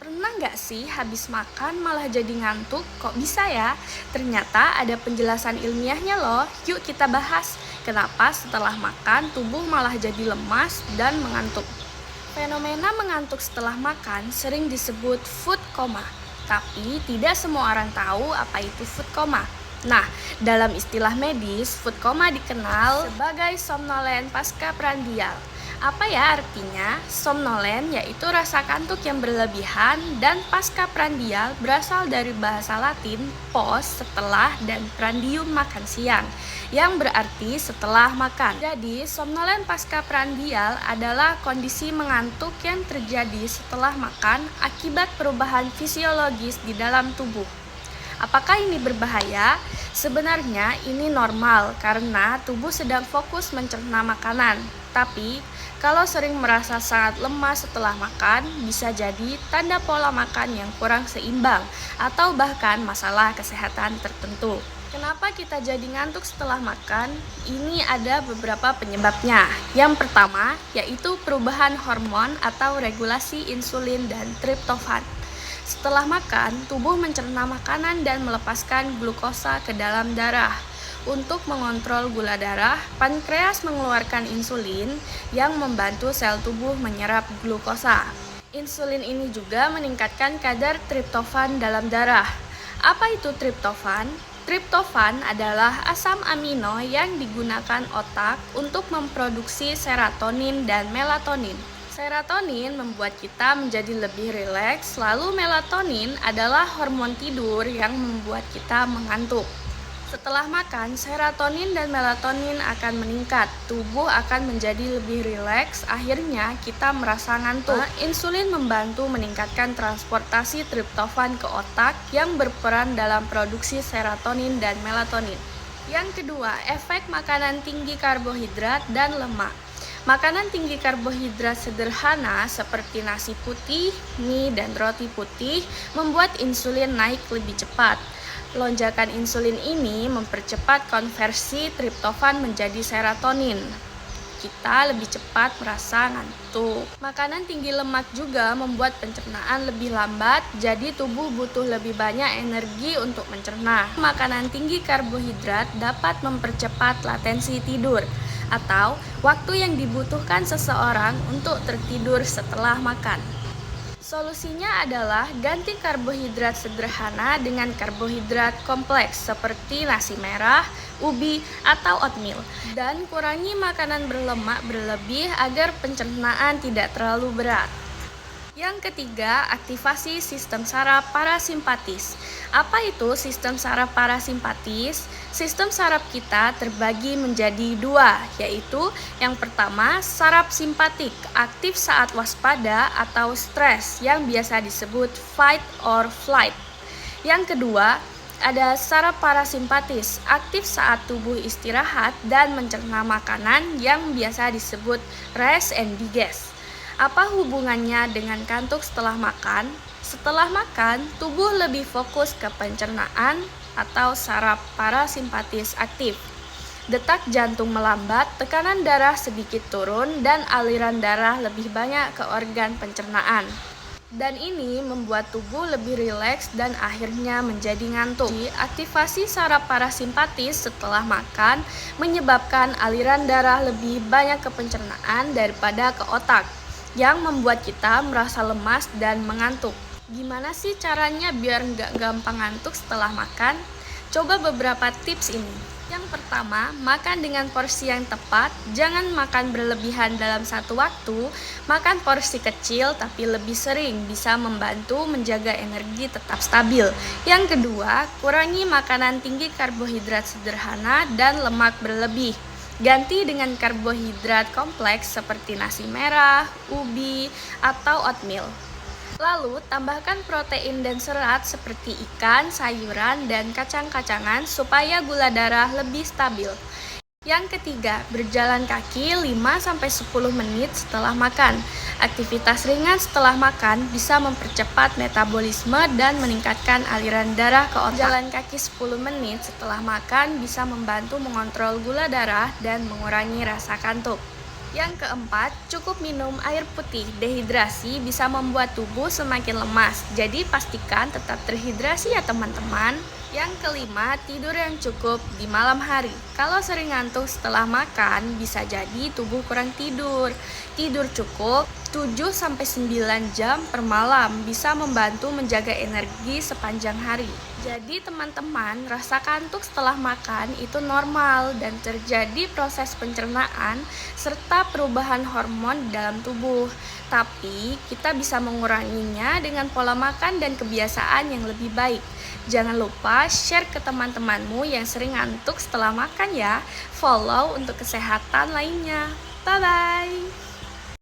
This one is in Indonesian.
Pernah nggak sih habis makan malah jadi ngantuk? Kok bisa ya? Ternyata ada penjelasan ilmiahnya loh. Yuk kita bahas. Kenapa setelah makan tubuh malah jadi lemas dan mengantuk? Fenomena mengantuk setelah makan sering disebut food coma. Tapi tidak semua orang tahu apa itu food coma. Nah, dalam istilah medis, food coma dikenal sebagai somnolen prasprandial. Apa ya artinya? Somnolen yaitu rasa kantuk yang berlebihan, dan prasprandial berasal dari bahasa Latin post setelah dan prandium makan siang yang berarti setelah makan. Jadi, somnolen prasprandial adalah kondisi mengantuk yang terjadi setelah makan akibat perubahan fisiologis di dalam tubuh. Apakah ini berbahaya? Sebenarnya ini normal karena tubuh sedang fokus mencerna makanan. Tapi, kalau sering merasa sangat lemas setelah makan, bisa jadi tanda pola makan yang kurang seimbang atau bahkan masalah kesehatan tertentu. Kenapa kita jadi ngantuk setelah makan? Ini ada beberapa penyebabnya. Yang pertama, yaitu perubahan hormon atau regulasi insulin dan triptofan. Setelah makan, tubuh mencerna makanan dan melepaskan glukosa ke dalam darah. Untuk mengontrol gula darah, pankreas mengeluarkan insulin yang membantu sel tubuh menyerap glukosa. Insulin ini juga meningkatkan kadar triptofan dalam darah. Apa itu triptofan? Triptofan adalah asam amino yang digunakan otak untuk memproduksi serotonin dan melatonin. Serotonin membuat kita menjadi lebih rileks, lalu melatonin adalah hormon tidur yang membuat kita mengantuk. Setelah makan, serotonin dan melatonin akan meningkat, tubuh akan menjadi lebih rileks, akhirnya kita merasa ngantuk. Insulin membantu meningkatkan transportasi triptofan ke otak yang berperan dalam produksi serotonin dan melatonin. Yang kedua, efek makanan tinggi karbohidrat dan lemak. Makanan tinggi karbohidrat sederhana seperti nasi putih, mie, dan roti putih membuat insulin naik lebih cepat. Lonjakan insulin ini mempercepat konversi triptofan menjadi serotonin. Kita lebih cepat merasa ngantuk. Makanan tinggi lemak juga membuat pencernaan lebih lambat, jadi tubuh butuh lebih banyak energi untuk mencerna. Makanan tinggi karbohidrat dapat mempercepat latensi tidur, atau waktu yang dibutuhkan seseorang untuk tertidur setelah makan. Solusinya adalah ganti karbohidrat sederhana dengan karbohidrat kompleks seperti nasi merah, ubi, atau oatmeal, dan kurangi makanan berlemak berlebih agar pencernaan tidak terlalu berat. Yang ketiga, aktivasi sistem saraf parasimpatis. Apa itu sistem saraf parasimpatis? Sistem saraf kita terbagi menjadi dua, yaitu yang pertama, saraf simpatik, aktif saat waspada atau stres, yang biasa disebut fight or flight. Yang kedua, ada saraf parasimpatis, aktif saat tubuh istirahat dan mencerna makanan, yang biasa disebut rest and digest. Apa hubungannya dengan kantuk setelah makan? Setelah makan, tubuh lebih fokus ke pencernaan atau saraf parasimpatis aktif. Detak jantung melambat, tekanan darah sedikit turun, dan aliran darah lebih banyak ke organ pencernaan. Dan ini membuat tubuh lebih rileks dan akhirnya menjadi ngantuk. Aktivasi saraf parasimpatis setelah makan menyebabkan aliran darah lebih banyak ke pencernaan daripada ke otak, yang membuat kita merasa lemas dan mengantuk. Gimana sih caranya biar nggak gampang ngantuk setelah makan? Coba beberapa tips ini. Yang pertama, makan dengan porsi yang tepat. Jangan makan berlebihan dalam satu waktu. Makan porsi kecil tapi lebih sering bisa membantu menjaga energi tetap stabil. Yang kedua, kurangi makanan tinggi karbohidrat sederhana dan lemak berlebih. Ganti dengan karbohidrat kompleks seperti nasi merah, ubi, atau oatmeal. Lalu, tambahkan protein dan serat seperti ikan, sayuran, dan kacang-kacangan supaya gula darah lebih stabil. Yang ketiga, berjalan kaki 5-10 menit setelah makan. Aktivitas ringan setelah makan bisa mempercepat metabolisme dan meningkatkan aliran darah ke otak. Jalan kaki 10 menit setelah makan bisa membantu mengontrol gula darah dan mengurangi rasa kantuk. Yang keempat, cukup minum air putih. Dehidrasi bisa membuat tubuh semakin lemas. Jadi pastikan tetap terhidrasi ya teman-teman. Yang kelima, tidur yang cukup di malam hari. Kalau sering ngantuk setelah makan, bisa jadi tubuh kurang tidur. Tidur cukup 7-9 jam per malam bisa membantu menjaga energi sepanjang hari. Jadi teman-teman, rasa kantuk setelah makan itu normal dan terjadi proses pencernaan serta perubahan hormon dalam tubuh. Tapi kita bisa menguranginya dengan pola makan dan kebiasaan yang lebih baik. Jangan lupa share ke teman-temanmu yang sering ngantuk setelah makan ya. Follow untuk kesehatan lainnya. Bye-bye.